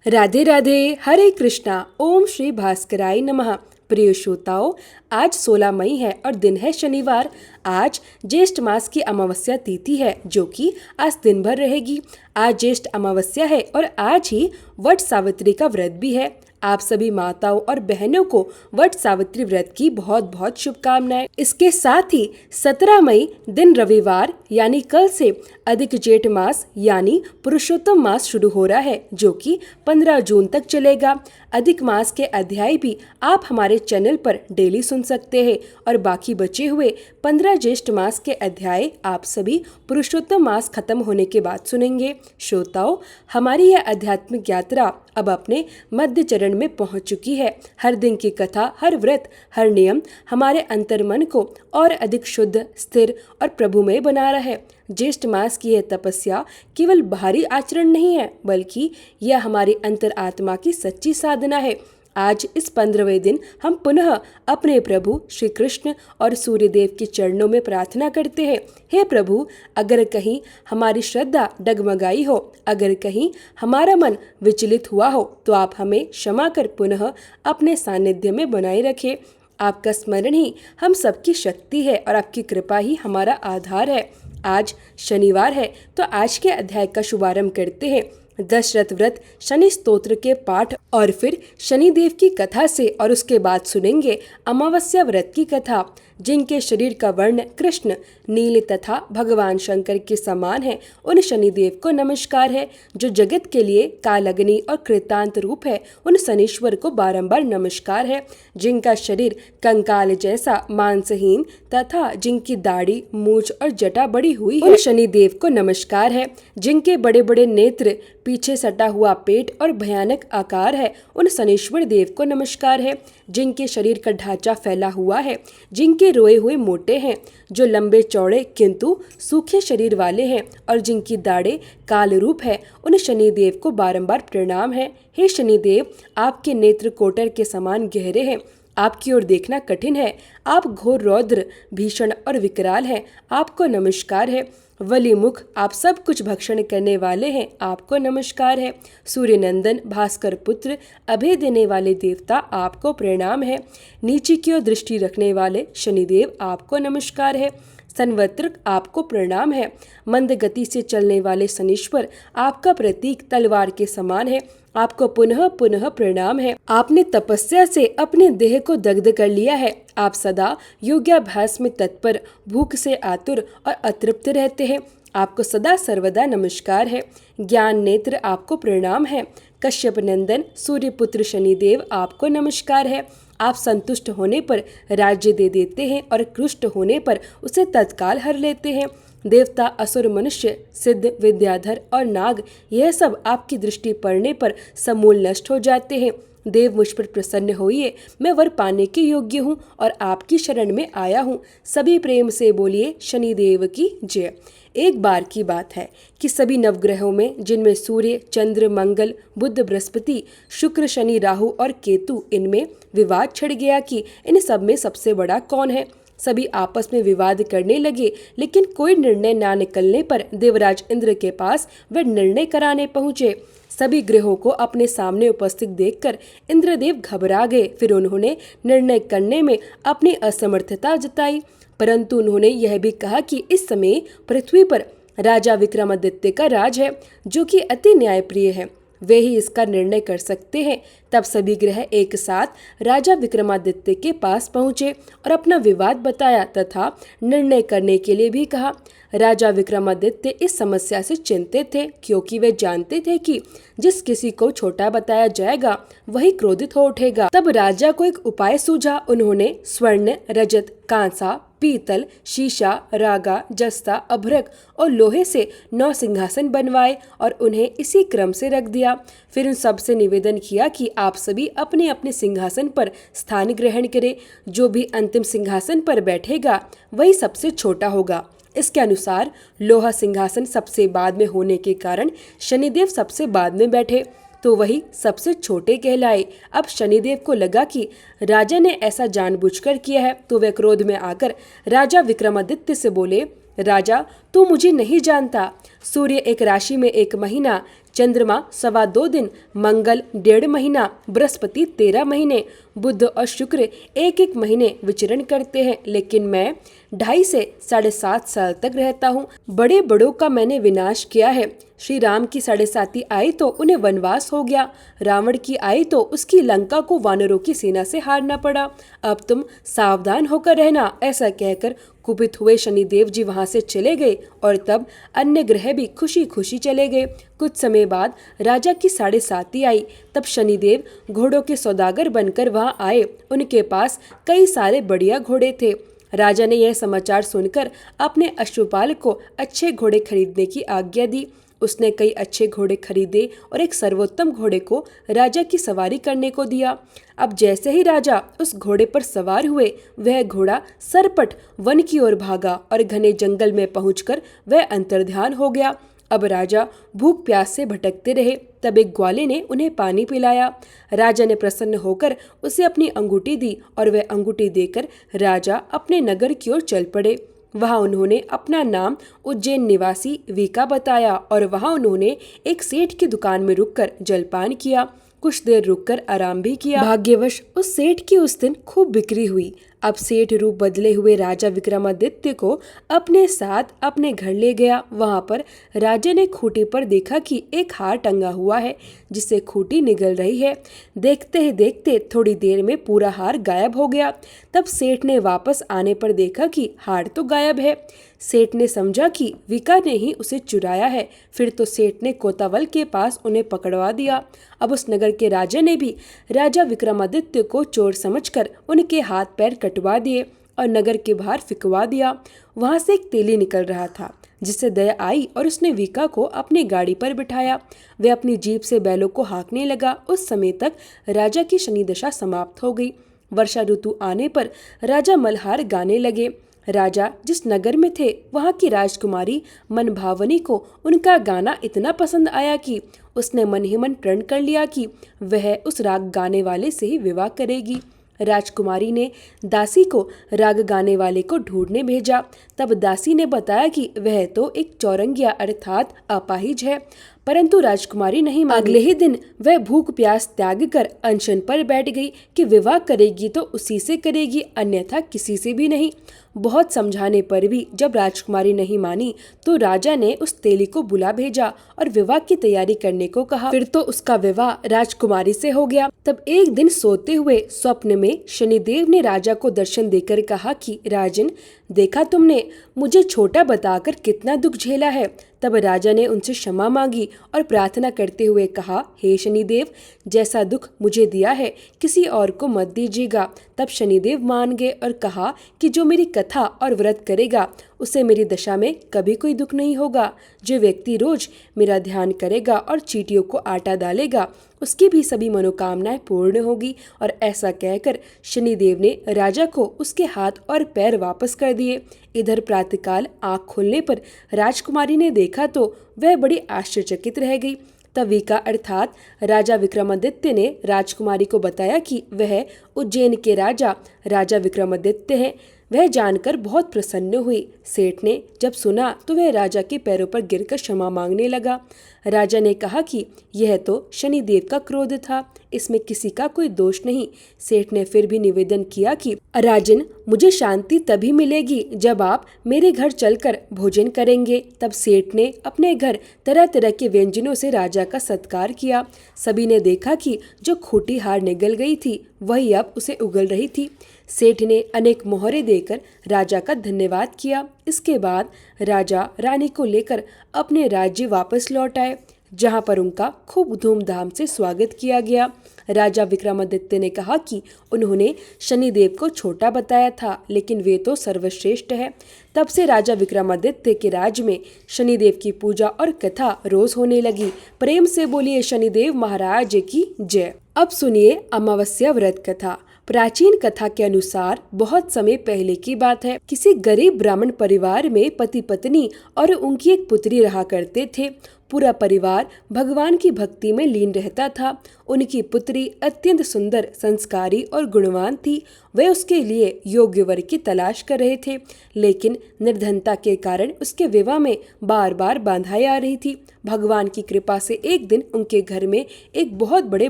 राधे राधे, हरे कृष्णा, ओम श्री भास्कराय नमः। प्रिय श्रोताओं, आज 16 मई है और दिन है शनिवार। आज ज्येष्ठ मास की अमावस्या तिथि है जो कि आज दिन भर रहेगी। आज ज्येष्ठ अमावस्या है और आज ही वट सावित्री का व्रत भी है। आप सभी माताओं और बहनों को वट सावित्री व्रत की बहुत बहुत शुभकामनाएं। इसके साथ ही 17 मई दिन रविवार यानी कल से अधिक जेठ मास यानी पुरुषोत्तम मास शुरू हो रहा है जो कि 15 जून तक चलेगा। अधिक मास के अध्याय भी आप हमारे चैनल पर डेली सुन सकते हैं और बाकी बचे हुए 15 ज्येष्ठ मास के अध्याय आप सभी पुरुषोत्तम मास खत्म होने के बाद सुनेंगे। श्रोताओं, हमारी यह आध्यात्मिक यात्रा अब अपने मध्य चरण में पहुंच चुकी है। हर दिन की कथा, हर व्रत, हर नियम हमारे अंतर्मन को और अधिक शुद्ध, स्थिर और प्रभुमय बना रहा है। ज्येष्ठ मास की यह तपस्या केवल बाहरी आचरण नहीं है, बल्कि यह हमारी अंतर आत्मा की सच्ची साधना है। आज इस 15वें दिन हम पुनः अपने प्रभु श्री कृष्ण और सूर्यदेव के चरणों में प्रार्थना करते हैं। हे प्रभु, अगर कहीं हमारी श्रद्धा डगमगाई हो, अगर कहीं हमारा मन विचलित हुआ हो, तो आप हमें क्षमा कर पुनः अपने सानिध्य में बनाए रखें। आपका स्मरण ही हम सबकी शक्ति है और आपकी कृपा ही हमारा आधार है। आज शनिवार है तो आज के अध्याय का शुभारंभ करते हैं दशरथ व्रत शनि स्तोत्र के पाठ और फिर शनिदेव की कथा से, और उसके बाद सुनेंगे अमावस्या व्रत की कथा। जिनके शरीर का वर्ण कृष्ण, नील तथा भगवान शंकर के समान है, उन शनिदेव को नमस्कार है। जो जगत के लिए कालग्नि और कृतांत रूप है, उन शनीश्वर को बारंबार नमस्कार है। जिनका शरीर कंकाल जैसा मांसहीन तथा जिनकी दाढ़ी, मूछ और जटा बड़ी हुई है, उन शनिदेव को नमस्कार है। जिनके बड़े बड़े नेत्र, पीछे सटा हुआ पेट और भयानक आकार है, उन शनीश्वर देव को नमस्कार है। जिनके शरीर का ढांचा फैला हुआ है, जिनके रोए हुए मोटे हैं, जो लंबे चौड़े किंतु सूखे शरीर वाले हैं और जिनकी दाढ़ें काल रूप है, उन शनिदेव को बारंबार प्रणाम है। हे शनिदेव, आपके नेत्र कोटर के समान गहरे हैं, आपकी ओर देखना कठिन है। आप घोर रौद्र, भीषण और विकराल हैं, आपको नमस्कार है। वली मुख, आप सब कुछ भक्षण करने वाले हैं, आपको नमस्कार है। सूर्य नंदन, भास्कर पुत्र, अभय देने वाले देवता, आपको प्रणाम है। नीचे की ओर दृष्टि रखने वाले शनिदेव, आपको नमस्कार है। संवत्सर, आपको प्रणाम है। मंद गति से चलने वाले शनीश्वर, आपका प्रतीक तलवार के समान है, आपको पुनः पुनः प्रणाम है। आपने तपस्या से अपने देह को दग्ध कर लिया है। आप सदा योगाभ्यास में तत्पर, भूख से आतुर और अतृप्त रहते हैं, आपको सदा सर्वदा नमस्कार है। ज्ञान नेत्र, आपको प्रणाम है। कश्यप नंदन सूर्यपुत्र शनिदेव, आपको नमस्कार है। आप संतुष्ट होने पर राज्य दे देते हैं और कृष्ट होने पर उसे तत्काल हर लेते हैं। देवता, असुर, मनुष्य, सिद्ध, विद्याधर और नाग, यह सब आपकी दृष्टि पड़ने पर समूल नष्ट हो जाते हैं। देव, मुझ पर प्रसन्न होइए, मैं वर पाने के योग्य हूँ और आपकी शरण में आया हूँ। सभी प्रेम से बोलिए शनिदेव की जय। एक बार की बात है कि सभी नवग्रहों में, जिनमें सूर्य, चंद्र, मंगल, बुध, बृहस्पति, शुक्र, शनि, राहु और केतु, इनमें विवाद छिड़ गया कि इन सब में सबसे बड़ा कौन है। सभी आपस में विवाद करने लगे, लेकिन कोई निर्णय ना निकलने पर देवराज इंद्र के पास वे निर्णय कराने पहुंचे। सभी ग्रहों को अपने सामने उपस्थित देखकर इंद्रदेव घबरा गए। फिर उन्होंने निर्णय करने में अपनी असमर्थता जताई, परंतु उन्होंने यह भी कहा कि इस समय पृथ्वी पर राजा विक्रमादित्य का राज है, जो कि अति न्यायप्रिय है, वे ही इसका निर्णय कर सकते हैं। तब सभी ग्रह एक साथ राजा विक्रमादित्य के पास पहुंचे और अपना विवाद बताया तथा निर्णय करने के लिए भी कहा। राजा विक्रमादित्य इस समस्या से चिंतित थे, क्योंकि वे जानते थे कि जिस किसी को छोटा बताया जाएगा वही क्रोधित हो उठेगा। तब राजा को एक उपाय सूझा। उन्होंने स्वर्ण, रजत, कांसा, पीतल, शीशा, रागा, जस्ता, अभ्रक और लोहे से 9 सिंहासन बनवाए और उन्हें इसी क्रम से रख दिया। फिर उन सब से निवेदन किया कि आप सभी अपने अपने सिंहासन पर स्थान ग्रहण करें। जो भी अंतिम सिंहासन पर बैठेगा वही सबसे छोटा होगा। इसके अनुसार लोहा सिंहासन सबसे बाद में होने के कारण शनिदेव सबसे बाद में बैठे, तो वही सबसे छोटे कहलाए। अब शनिदेव को लगा कि राजा ने ऐसा जानबूझकर किया है, तो वे क्रोध में आकर राजा विक्रमादित्य से बोले, राजा, तू मुझे नहीं जानता। सूर्य एक राशि में 1 महीना, चंद्रमा 2.25 दिन, मंगल 1.5 महीना, बृहस्पति 13 महीने, बुध और शुक्र 1-1 महीने विचरण करते हैं, लेकिन मैं 2.5 से 7.5 साल तक रहता हूँ। बड़े बड़ों का मैंने विनाश किया है। श्री राम की 7.5 आई तो उन्हें वनवास हो गया, रावण की आई तो उसकी लंका को वानरों की सेना से हारना पड़ा। अब तुम सावधान होकर रहना। ऐसा कहकर कुपित हुए शनिदेव जी वहां से चले गए और तब अन्य ग्रह भी खुशी खुशी चले गए। कुछ समय बाद राजा की 7.5 आई। तब शनिदेव घोड़ों के सौदागर बनकर वहां आए। उनके पास कई सारे बढ़िया घोड़े थे। राजा ने यह समाचार सुनकर अपने अश्वपाल को अच्छे घोड़े खरीदने की आज्ञा दी। उसने कई अच्छे घोड़े खरीदे और एक सर्वोत्तम घोड़े को राजा की सवारी करने को दिया। अब जैसे ही राजा उस घोड़े पर सवार हुए, वह घोड़ा सरपट वन की ओर भागा और घने जंगल में पहुंचकर वह अंतर्ध्यान हो गया। अब राजा भूख प्यास से भटकते रहे। तब एक ग्वाले ने उन्हें पानी पिलाया। राजा ने प्रसन्न होकर उसे अपनी अंगूठी दी और वह अंगूठी देकर राजा अपने नगर की ओर चल पड़े। वहां उन्होंने अपना नाम उज्जैन निवासी वीका बताया और वहां उन्होंने एक सेठ की दुकान में रुककर जलपान किया। कुछ देर रुककर आराम भी किया। भाग्यवश उस सेठ की उस दिन खूब बिक्री हुई। अब सेठ रूप बदले हुए राजा विक्रमादित्य को अपने साथ अपने घर ले गया। वहां पर राजा ने खूंटी पर देखा कि एक हार टंगा हुआ है जिससे खूंटी निगल रही है। देखते ही देखते थोड़ी देर में पूरा हार गायब हो गया। तब सेठ ने वापस आने पर देखा कि हार तो गायब है। सेठ ने समझा कि विका ने ही उसे चुराया है। फिर तो सेठ ने कोतावल के पास उन्हें पकड़वा दिया। अब उस नगर के राजा ने भी राजा विक्रमादित्य को चोर समझकर उनके हाथ पैर कटवा दिए और नगर के बाहर फिकवा दिया। वहां से एक तेली निकल रहा था जिससे दया आई और उसने विका को अपनी गाड़ी पर बिठाया। वह अपनी जीप से बैलों को हाँकने लगा। उस समय तक राजा की शनि दशा समाप्त हो गई। वर्षा ऋतु आने पर राजा मल्हार गाने लगे। राजा जिस नगर में थे वहां की राजकुमारी मनभावनी को उनका गाना इतना पसंद आया कि उसने मन ही मन प्रण कर लिया कि वह उस राग गाने वाले से ही विवाह करेगी। राजकुमारी ने दासी को राग गाने वाले को ढूंढने भेजा। तब दासी ने बताया कि वह तो एक चौरंगिया अर्थात अपाहिज है, परंतु राजकुमारी नहीं मानी। अगले ही दिन वह भूख प्यास त्याग कर अनशन पर बैठ गई कि विवाह करेगी तो उसी से करेगी, अन्यथा किसी से भी नहीं। बहुत समझाने पर भी जब राजकुमारी नहीं मानी तो राजा ने उस तेली को बुला भेजा और विवाह की तैयारी करने को कहा। फिर तो उसका विवाह राजकुमारी से हो गया। तब एक दिन सोते हुए स्वप्न में शनिदेव ने राजा को दर्शन देकर कहा कि राजन, देखा तुमने मुझे छोटा बताकर कितना दुख झेला है। तब राजा ने उनसे क्षमा मांगी और प्रार्थना करते हुए कहा, हे शनिदेव, जैसा दुख मुझे दिया है किसी और को मत दीजिएगा। तब शनिदेव मान गए और कहा कि जो मेरी कथा और व्रत करेगा उसे मेरी दशा में कभी कोई दुख नहीं होगा। जो व्यक्ति रोज मेरा ध्यान करेगा और चींटियों को आटा डालेगा उसकी भी सभी मनोकामनाएं पूर्ण होगी। और ऐसा कहकर शनिदेव ने राजा को उसके हाथ और पैर वापस कर दिए। इधर प्रातःकाल आँख खोलने पर राजकुमारी ने देखा तो वह बड़ी आश्चर्यचकित रह गई। तब विका अर्थात राजा विक्रमादित्य ने राजकुमारी को बताया कि वह उज्जैन के राजा विक्रमादित्य हैं। वह जानकर बहुत प्रसन्न हुई। सेठ ने जब सुना तो वह राजा के पैरों पर गिरकर क्षमा मांगने लगा। राजा ने कहा कि यह तो शनिदेव का क्रोध था, इसमें किसी का कोई दोष नहीं। सेठ ने फिर भी निवेदन किया कि राजन, मुझे शांति तभी मिलेगी जब आप मेरे घर चलकर भोजन करेंगे। तब सेठ ने अपने घर तरह तरह के व्यंजनों से राजा का सत्कार किया। सभी ने देखा कि जो खूंटी हार निगल गई थी वही अब उसे उगल रही थी। सेठ ने अनेक मोहरे देकर राजा का धन्यवाद किया। इसके बाद राजा रानी को लेकर अपने राज्य वापस लौट आए, जहां पर उनका खूब धूमधाम से स्वागत किया गया। राजा विक्रमादित्य ने कहा कि उन्होंने शनिदेव को छोटा बताया था, लेकिन वे तो सर्वश्रेष्ठ है। तब से राजा विक्रमादित्य के राज्य में शनिदेव की पूजा और कथा रोज होने लगी। प्रेम से बोलिए शनिदेव महाराज की जय। अब सुनिए अमावस्या व्रत कथा। प्राचीन कथा के अनुसार बहुत समय पहले की बात है। किसी गरीब ब्राह्मण परिवार में पति पत्नी और उनकी एक पुत्री रहा करते थे। पूरा परिवार भगवान की भक्ति में लीन रहता था। उनकी पुत्री अत्यंत सुंदर, संस्कारी और गुणवान थी। वे उसके लिए योग्य वर की तलाश कर रहे थे, लेकिन निर्धनता के कारण उसके विवाह में बार बार बाधाएं आ रही थी। भगवान की कृपा से एक दिन उनके घर में एक बहुत बड़े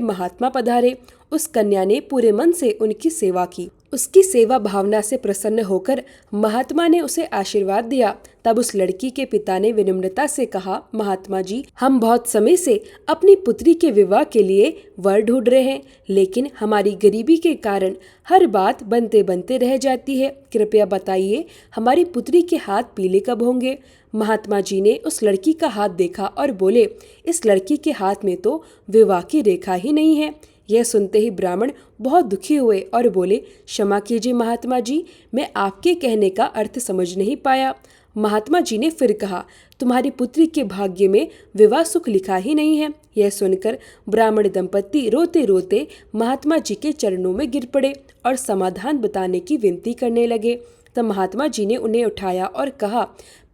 महात्मा पधारे। उस कन्या ने पूरे मन से उनकी सेवा की। उसकी सेवा भावना से प्रसन्न होकर महात्मा ने उसे आशीर्वाद दिया। तब उस लड़की के पिता ने विनम्रता से कहा, महात्मा जी, हम बहुत समय से अपनी पुत्री के विवाह के लिए वर ढूंढ रहे हैं, लेकिन हमारी गरीबी के कारण हर बात बनते बनते रह जाती है। कृपया बताइए, हमारी पुत्री के हाथ पीले कब होंगे? महात्मा जी ने उस लड़की का हाथ देखा और बोले, इस लड़की के हाथ में तो विवाह की रेखा ही नहीं है। यह सुनते ही ब्राह्मण बहुत दुखी हुए और बोले, क्षमा कीजिए महात्मा जी, मैं आपके कहने का अर्थ समझ नहीं पाया। महात्मा जी ने फिर कहा, तुम्हारी पुत्री के भाग्य में विवाह सुख लिखा ही नहीं है। यह सुनकर ब्राह्मण दंपत्ति रोते रोते महात्मा जी के चरणों में गिर पड़े और समाधान बताने की विनती करने लगे। तब महात्मा जी ने उन्हें उठाया और कहा,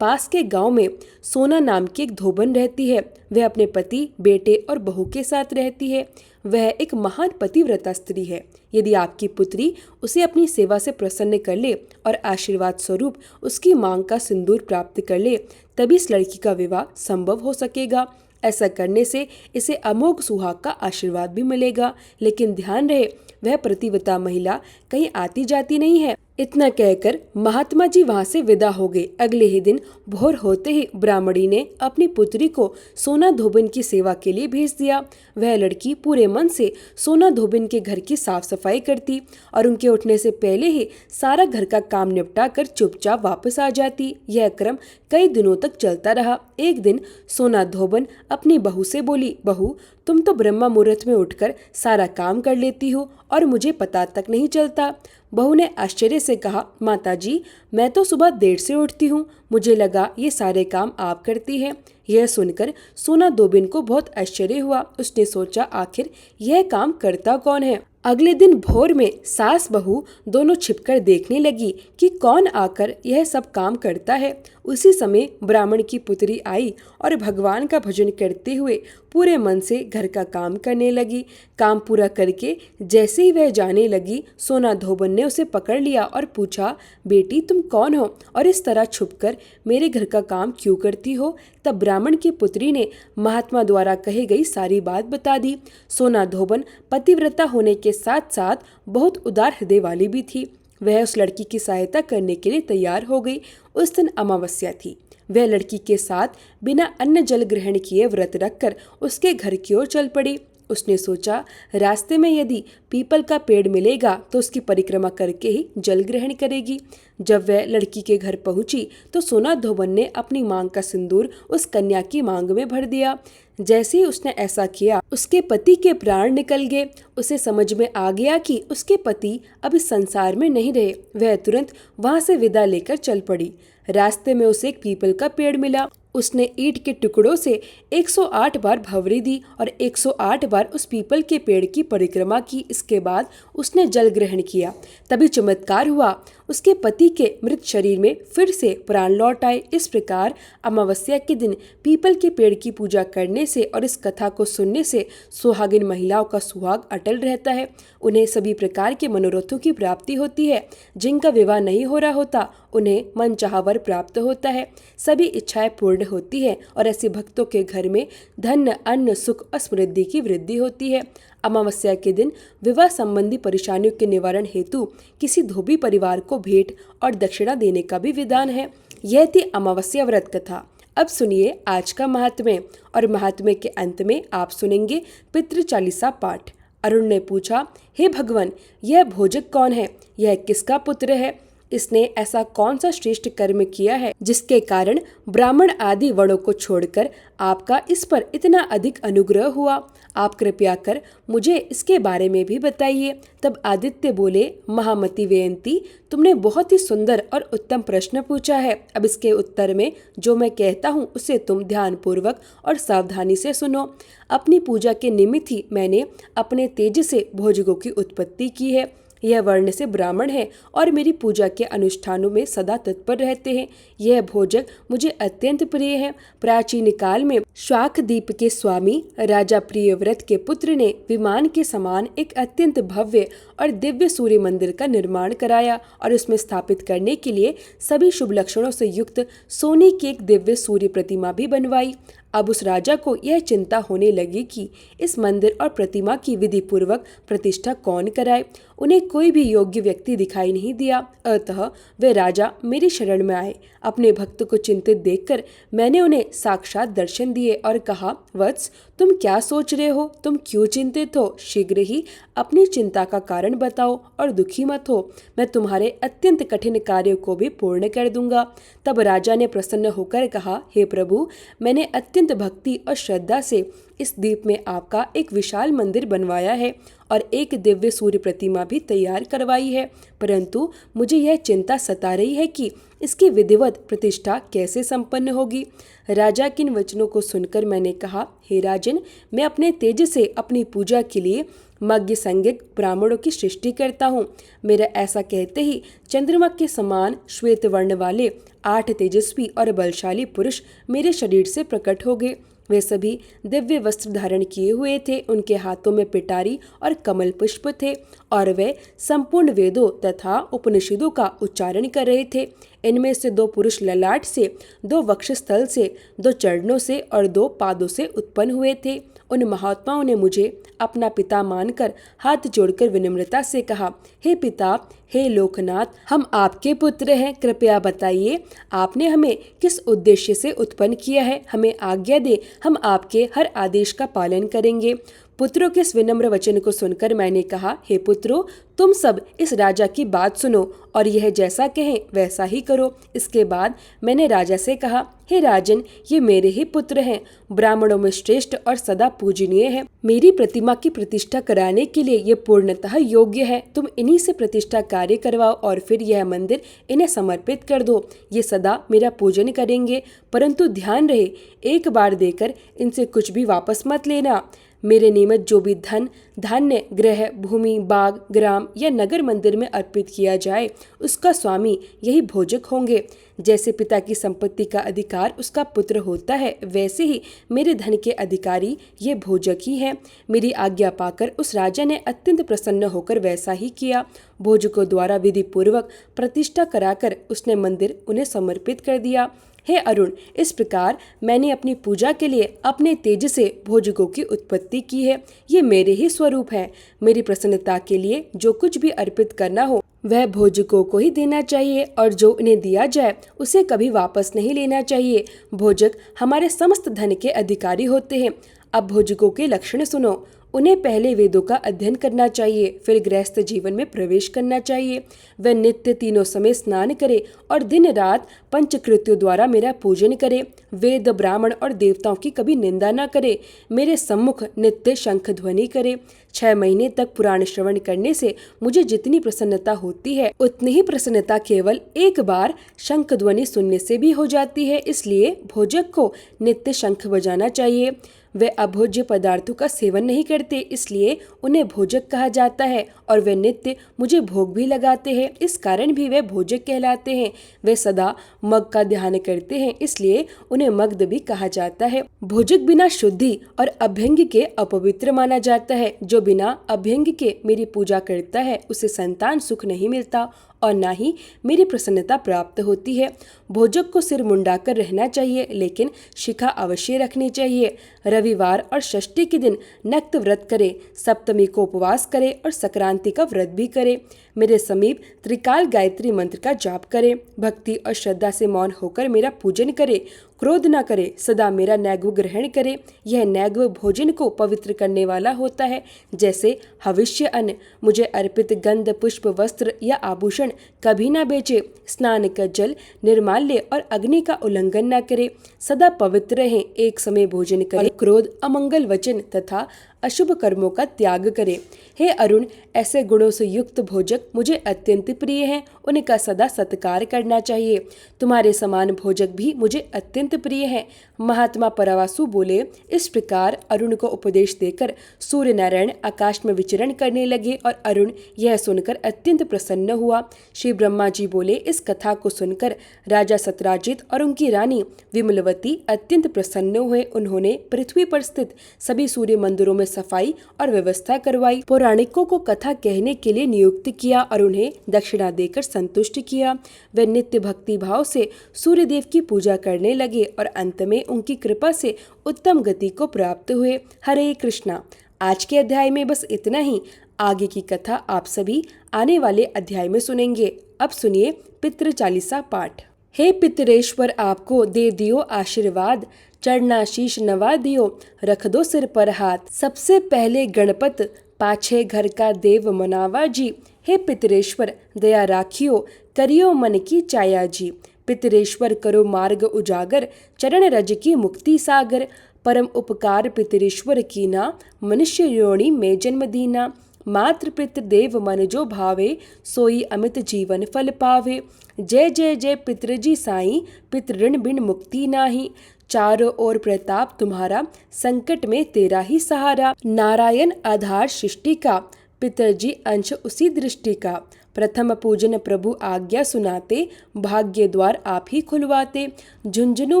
पास के गांव में सोना नाम की एक धोबन रहती है। वह अपने पति, बेटे और बहू के साथ रहती है। वह एक महान पतिव्रता स्त्री है। यदि आपकी पुत्री उसे अपनी सेवा से प्रसन्न कर ले और आशीर्वाद स्वरूप उसकी मांग का सिंदूर प्राप्त कर ले, तभी इस लड़की का विवाह संभव हो सकेगा। ऐसा करने से इसे अमोघ सुहाग का आशीर्वाद भी मिलेगा। लेकिन ध्यान रहे, वह पतिव्रता महिला कहीं आती जाती नहीं है। इतना कहकर महात्मा जी वहां से विदा हो गए। अगले ही दिन भोर होते ही ब्राह्मणी ने अपनी पुत्री को सोना धोबिन की सेवा के लिए भेज दिया। वह लड़की पूरे मन से सोना धोबिन के घर की साफ सफाई करती और उनके उठने से पहले ही सारा घर का काम निपटा कर चुपचाप वापस आ जाती। यह क्रम कई दिनों तक चलता रहा। एक दिन सोना धोबन अपनी बहू से बोली, बहू, तुम तो ब्रह्मा मुहूर्त में उठकर सारा काम कर लेती हो और मुझे पता तक नहीं चलता। बहू ने आश्चर्य से कहा, माताजी, मैं तो सुबह देर से उठती हूँ, मुझे लगा ये सारे काम आप करती हैं। यह सुनकर सोना धोबिन को बहुत आश्चर्य हुआ। उसने सोचा, आखिर यह काम करता कौन है। अगले दिन भोर में सास बहू दोनों छिपकर देखने लगी कि कौन आकर यह सब काम करता है। उसी समय ब्राह्मण की पुत्री आई और भगवान का भजन करते हुए पूरे मन से घर का काम करने लगी। काम पूरा करके जैसे ही वह जाने लगी, सोना धोबन ने उसे पकड़ लिया और पूछा, बेटी, तुम कौन हो और इस तरह छुपकर मेरे घर का काम क्यों करती हो? तब ब्राह्मण की पुत्री ने महात्मा द्वारा कही गई सारी बात बता दी। सोना धोबन पतिव्रता होने के साथ साथ बहुत उदार हृदय वाली भी थी। वह उस लड़की की सहायता करने के लिए तैयार हो गई। उस दिन अमावस्या थी। वह लड़की के साथ बिना अन्न जल ग्रहण किए व्रत रखकर उसके घर की ओर चल पड़ी। उसने सोचा, रास्ते में यदि पीपल का पेड़ मिलेगा तो उसकी परिक्रमा करके ही जल ग्रहण करेगी। जब वह लड़की के घर पहुंची तो सोना धोबन ने अपनी मांग का सिंदूर उस कन्या की मांग में भर दिया। जैसे ही उसने ऐसा किया, उसके पति के प्राण निकल गए। उसे समझ में आ गया कि उसके पति अब इस संसार में नहीं रहे। वह तुरंत वहां से विदा लेकर चल पड़ी। रास्ते में उसे एक पीपल का पेड़ मिला। उसने ईंट के टुकड़ों से 108 बार भंवरी दी और 108 बार उस पीपल के पेड़ की परिक्रमा की। इसके बाद उसने जल ग्रहण किया। तभी चमत्कार हुआ, उसके पति के मृत शरीर में फिर से प्राण लौट आए। इस प्रकार अमावस्या के दिन पीपल के पेड़ की पूजा करने से और इस कथा को सुनने से सुहागिन महिलाओं का सुहाग अटल रहता है। उन्हें सभी प्रकार के मनोरथों की प्राप्ति होती है। जिनका विवाह नहीं हो रहा होता, उन्हें मनचाहा वर प्राप्त होता है। सभी इच्छाएं पूर्ण होती है और ऐसे भक्तों के घर में धन, अन्न, सुख और समृद्धि की वृद्धि होती है। अमावस्या के दिन विवाह संबंधी परेशानियों के निवारण हेतु किसी धोबी परिवार को भेंट और दक्षिणा देने का भी विधान है। यह थी अमावस्या व्रत कथा। अब सुनिए आज का महात्म्य, और महात्म्य के अंत में आप सुनेंगे पितृ चालीसा पाठ। अरुण ने पूछा, हे भगवान, यह भोजक कौन है? यह किसका पुत्र है? इसने ऐसा कौन सा श्रेष्ठ कर्म किया है जिसके कारण ब्राह्मण आदि वर्णों को छोड़कर आपका इस पर इतना अधिक अनुग्रह हुआ? आप कृपया कर मुझे इसके बारे में भी बताइए। तब आदित्य बोले, महामती वेयंती, तुमने बहुत ही सुंदर और उत्तम प्रश्न पूछा है। अब इसके उत्तर में जो मैं कहता हूँ उसे तुम ध्यानपूर्वक और सावधानी से सुनो। अपनी पूजा के निमित्त ही मैंने अपने तेज से भोजकों की उत्पत्ति की है। यह वर्ण से ब्राह्मण है और मेरी पूजा के अनुष्ठानों में सदा तत्पर रहते हैं। यह भोजक मुझे अत्यंत प्रिय है। प्राचीन काल में शाकद्वीप के स्वामी राजा प्रियव्रत के पुत्र ने विमान के समान एक अत्यंत भव्य और दिव्य सूर्य मंदिर का निर्माण कराया और उसमें स्थापित करने के लिए सभी शुभ लक्षणों से युक्त सोने की एक दिव्य सूर्य प्रतिमा भी बनवाई। अब उस राजा को यह चिंता होने लगी कि इस मंदिर और प्रतिमा की विधि पूर्वक प्रतिष्ठा कौन कराए। उन्हें कोई भी योग्य व्यक्ति दिखाई नहीं दिया। अतः वे राजा मेरी शरण में आए। अपने भक्त को चिंतित देखकर मैंने उन्हें साक्षात दर्शन दिए और कहा, वत्स, तुम क्या सोच रहे हो? तुम क्यों चिंतित हो? शीघ्र ही अपनी चिंता का कारण बताओ और दुखी मत हो। मैं तुम्हारे अत्यंत कठिन कार्य को भी पूर्ण कर दूंगा। तब राजा ने प्रसन्न होकर कहा, हे प्रभु, मैंने अत्यंत भक्ति और श्रद्धा से इस द्वीप में आपका एक विशाल मंदिर बनवाया है और एक दिव्य सूर्य प्रतिमा भी तैयार करवाई है, परंतु मुझे यह चिंता सता रही है कि इसकी विधिवत प्रतिष्ठा कैसे संपन्न होगी। राजा के इन वचनों को सुनकर मैंने कहा, हे राजन, मैं अपने तेज से अपनी पूजा के लिए मज्ञ संज्ञक ब्राह्मणों की सृष्टि करता हूँ। मेरा ऐसा कहते ही चंद्रमा के समान श्वेत वर्ण वाले 8 तेजस्वी और बलशाली पुरुष मेरे शरीर से प्रकट हो गए। वे सभी दिव्य वस्त्र धारण किए हुए थे। उनके हाथों में पिटारी और कमल पुष्प थे और वे संपूर्ण वेदों तथा उपनिषदों का उच्चारण कर रहे थे। इनमें से 2 पुरुष ललाट से, 2 वक्षस्थल से, 2 चरणों से और 2 पादों से उत्पन्न हुए थे। उन महात्माओं ने मुझे अपना पिता मानकर हाथ जोड़कर विनम्रता से कहा, हे पिता, हे लोकनाथ, हम आपके पुत्र हैं। कृपया बताइए, आपने हमें किस उद्देश्य से उत्पन्न किया है? हमें आज्ञा दे, हम आपके हर आदेश का पालन करेंगे। पुत्रों के इस विनम्र वचन को सुनकर मैंने कहा, हे पुत्रों, तुम सब इस राजा की बात सुनो और यह जैसा कहें वैसा ही करो। इसके बाद मैंने राजा से कहा, हे राजन, ये मेरे ही पुत्र हैं, ब्राह्मणों में श्रेष्ठ और सदा पूजनीय है। मेरी प्रतिमा की प्रतिष्ठा कराने के लिए ये पूर्णतः योग्य है। तुम इन्हीं से प्रतिष्ठा कार्य करवाओ और फिर यह मंदिर इन्हें समर्पित कर दो। ये सदा मेरा पूजन करेंगे, परंतु ध्यान रहे, एक बार देकर इनसे कुछ भी वापस मत लेना। मेरे निमित्त जो भी धन, धान्य, गृह, भूमि, बाग, ग्राम या नगर मंदिर में अर्पित किया जाए, उसका स्वामी यही भोजक होंगे। जैसे पिता की संपत्ति का अधिकार उसका पुत्र होता है, वैसे ही मेरे धन के अधिकारी ये भोजक ही हैं। मेरी आज्ञा पाकर उस राजा ने अत्यंत प्रसन्न होकर वैसा ही किया। भोजकों द्वारा विधि पूर्वक प्रतिष्ठा कराकर उसने मंदिर उन्हें समर्पित कर दिया। हे अरुण, इस प्रकार मैंने अपनी पूजा के लिए अपने तेज से भोजकों की उत्पत्ति की है। ये मेरे ही स्वरूप है। मेरी प्रसन्नता के लिए जो कुछ भी अर्पित करना हो वह भोजकों को ही देना चाहिए और जो उन्हें दिया जाए उसे कभी वापस नहीं लेना चाहिए। भोजक हमारे समस्त धन के अधिकारी होते हैं। अब भोजकों के लक्षण सुनो। उन्हें पहले वेदों का अध्ययन करना चाहिए, फिर गृहस्थ जीवन में प्रवेश करना चाहिए। वह नित्य तीनों समय स्नान करे और दिन रात पंचकृत्यों द्वारा मेरा पूजन करे। वेद, ब्राह्मण और देवताओं की कभी निंदा न करे। मेरे सम्मुख नित्य शंख ध्वनि करे। 6 महीने तक पुराण श्रवण करने से मुझे जितनी प्रसन्नता होती है, उतनी ही प्रसन्नता केवल एक बार शंख ध्वनि सुनने से भी हो जाती है। इसलिए भोजक को नित्य शंख बजाना चाहिए। वे अभोज्य पदार्थों का सेवन नहीं करते, इसलिए उन्हें भोजक कहा जाता है और वे नित्य मुझे भोग भी लगाते हैं, इस कारण भी वे भोजक कहलाते हैं। वे सदा मग का ध्यान करते हैं, इसलिए उन्हें मग्ध भी कहा जाता है। भोजक बिना शुद्धि और अभ्यंग के अपवित्र माना जाता है। जो बिना अभ्यंग के मेरी पूजा करता है उसे संतान सुख नहीं मिलता और ना ही मेरी प्रसन्नता प्राप्त होती है। भोजक को सिर मुंडाकर रहना चाहिए, लेकिन शिखा अवश्य रखनी चाहिए। रविवार और षष्ठी के दिन नक्त व्रत करे, सप्तमी को उपवास करे और संक्रांति का व्रत भी करे। मेरे समीप त्रिकाल गायत्री मंत्र का जाप करे। भक्ति और श्रद्धा से मौन होकर मेरा पूजन करे। क्रोध न करे, सदा मेरा नैग्व ग्रहण करे। यह नैग्व भोजन को पवित्र करने वाला होता है, जैसे हविष्य अन्न। मुझे अर्पित गंध, पुष्प, वस्त्र या आभूषण कभी न बेचे। स्नान का जल, निर्माल्य और अग्नि का उल्लंघन न करे। सदा पवित्र रहें। एक समय भोजन करे। क्रोध, अमंगल वचन तथा अशुभ कर्मों का त्याग करे। हे अरुण, ऐसे गुणों से युक्त भोजक मुझे अत्यंत प्रिय हैं। उनका सदा सत्कार करना चाहिए। तुम्हारे समान भोजक भी मुझे अत्यंत प्रिय हैं। महात्मा परावासु बोले, इस प्रकार अरुण को उपदेश देकर सूर्य नारायण आकाश में विचरण करने लगे और अरुण यह सुनकर अत्यंत प्रसन्न हुआ। श्री ब्रह्मा जी बोले, इस कथा को सुनकर राजा सत्यराजित और उनकी रानी विमलवती अत्यंत प्रसन्न हुए। उन्होंने पृथ्वी पर स्थित सभी सूर्य मंदिरों में सफाई और व्यवस्था करवाई, पौराणिकों को कथा कहने के लिए नियुक्त किया और उन्हें दक्षिणा देकर संतुष्ट किया। वे नित्य भक्ति भाव से सूर्य देव की पूजा करने लगे और अंत में उनकी कृपा से उत्तम गति को प्राप्त हुए। हरे कृष्णा। आज के अध्याय में बस इतना ही। आगे की कथा आप सभी आने वाले अध्याय में सुनेंगे। अब सुनिए पितृ चालीसा पाठ। हे पितरेश्वर, आपको दे दियो आशीर्वाद, चढ़ना शीश नवा दियो, रख दो सिर पर हाथ। सबसे पहले गणपत, पाछे घर का देव मनावा जी। हे पितरेश्वर, दया राखियो, करियो मन की चाया जी। पितरेश्वर, करो मार्ग उजागर, चरण रज की मुक्ति सागर। परम उपकार पितरेश्वर कीना, मनुष्य योनि में जन्म दीना। मातृ पितृ देव मन जो भावे, सोई अमित जीवन फल पावे। जय जय जय पितृजी साईं, पितृ ऋण बिन मुक्ति नाही। चारों ओर प्रताप तुम्हारा, संकट में तेरा ही सहारा। नारायण आधार सृष्टि का, पितरजी अंश उसी दृष्टि का। प्रथम पूजन प्रभु आज्ञा सुनाते, भाग्य द्वार आप ही खुलवाते। झुंझुनू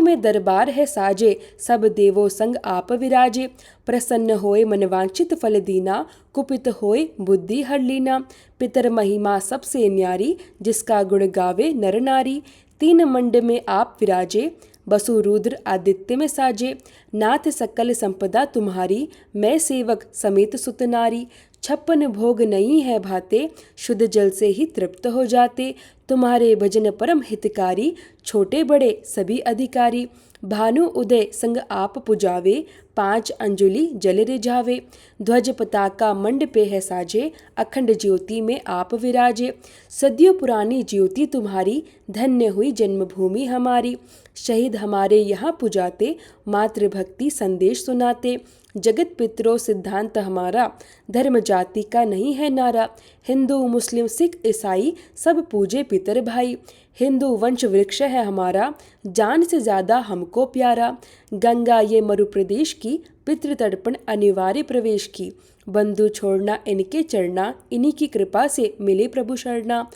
में दरबार है साजे, सब देवों संग आप विराजे। प्रसन्न होए मनवांछित फल दीना, कुपित होए बुद्धि हर लीना। पितर महिमा सबसे न्यारी, जिसका गुण गावे नर नारी। तीन मंड में आप विराजे, बसु रुद्र आदित्य में साजे। नाथ सकल संपदा तुम्हारी, मैं सेवक समेत सुत नारी। 56 भोग नहीं है भाते, शुद्ध जल से ही तृप्त हो जाते। तुम्हारे भजन परम हितकारी, छोटे बड़े सभी अधिकारी। भानु उदय संग आप पुजावे, 5 अंजुलि जल रिझावे। ध्वज पताका मंड पे है साजे, अखंड ज्योति में आप विराजे। सदियों पुरानी ज्योति तुम्हारी, धन्य हुई जन्मभूमि हमारी। शहीद हमारे यहाँ पुजाते, मातृभक्ति संदेश सुनाते। जगत पितरों सिद्धांत हमारा, धर्म जाति का नहीं है नारा। हिंदू मुस्लिम सिख ईसाई सब पूजे पितर भाई। हिंदू वंश वृक्ष है हमारा, जान से ज्यादा हमको प्यारा। गंगा ये मरु प्रदेश की, पितृ तर्पण अनिवार्य प्रवेश की। बंधु छोड़ना इनके चढ़ना, इन्हीं की कृपा से मिले प्रभु शरणा।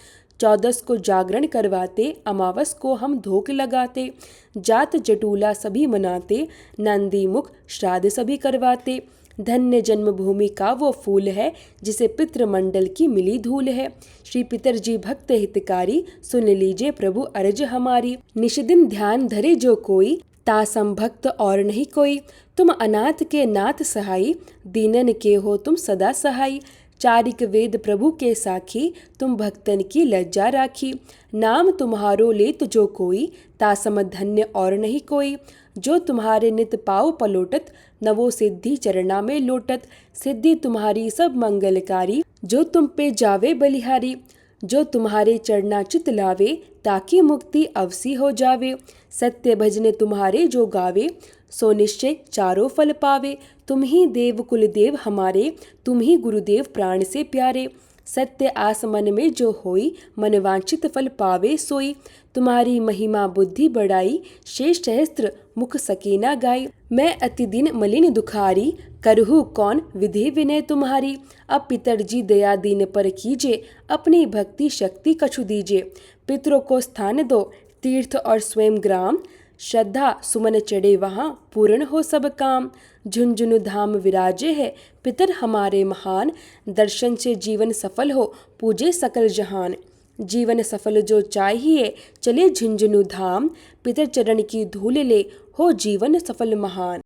14 को जागरण करवाते, अमावस को हम धोक लगाते। जात जटूला सभी मनाते, नंदी मुख श्राद्ध सभी करवाते। धन्य जन्मभूमि का वो फूल है, जिसे पितृमंडल की मिली धूल है। श्री पितरजी भक्त हितकारी, सुन लीजिए प्रभु अर्ज हमारी। निष्दिन ध्यान धरे जो कोई, तासम भक्त और नहीं कोई। तुम अनाथ के नाथ सहाई, दीनन के हो तुम सदा सहाई। चारिक वेद प्रभु के साखी, तुम भक्तन की लज्जा राखी। नाम तुम्हारो लेत जो कोई, तासम धन्य और नहीं कोई। जो तुम्हारे नित पाव पलोटत, नवो सिद्धि चरणा में लोटत। सिद्धि तुम्हारी सब मंगलकारी, जो तुम पे जावे बलिहारी। जो तुम्हारे चरना चित लावे, ताकि मुक्ति अवसी हो जावे। सत्य भजन तुम्हारे जो गावे, सो निश्चय चारों फल पावे। तुम ही देव कुल देव हमारे, तुम ही गुरुदेव प्राण से प्यारे। सत्य आस मन में जो होई, मन वांछित फल पावे सोई। तुम्हारी महिमा बुद्धि बढ़ाई, शेष सहस्त्र मुख सकीना गाई। मैं अति दिन मलिन दुखारी, करहु कौन विधि विनय तुम्हारी। अब पितरजी दया दीन पर कीजे, अपनी भक्ति शक्ति कछु दीजे। पितरों को स्थान दो, तीर्थ और स्वयं ग्राम। श्रद्धा सुमन चढ़े वहाँ, पूर्ण हो सब काम। झुंझुनू धाम विराजे है, पितर हमारे महान। दर्शन से जीवन सफल हो, पूजे सकल जहान। जीवन सफल जो चाहिए, चले झुंझुनू धाम। पितर चरण की धूल ले, हो जीवन सफल महान।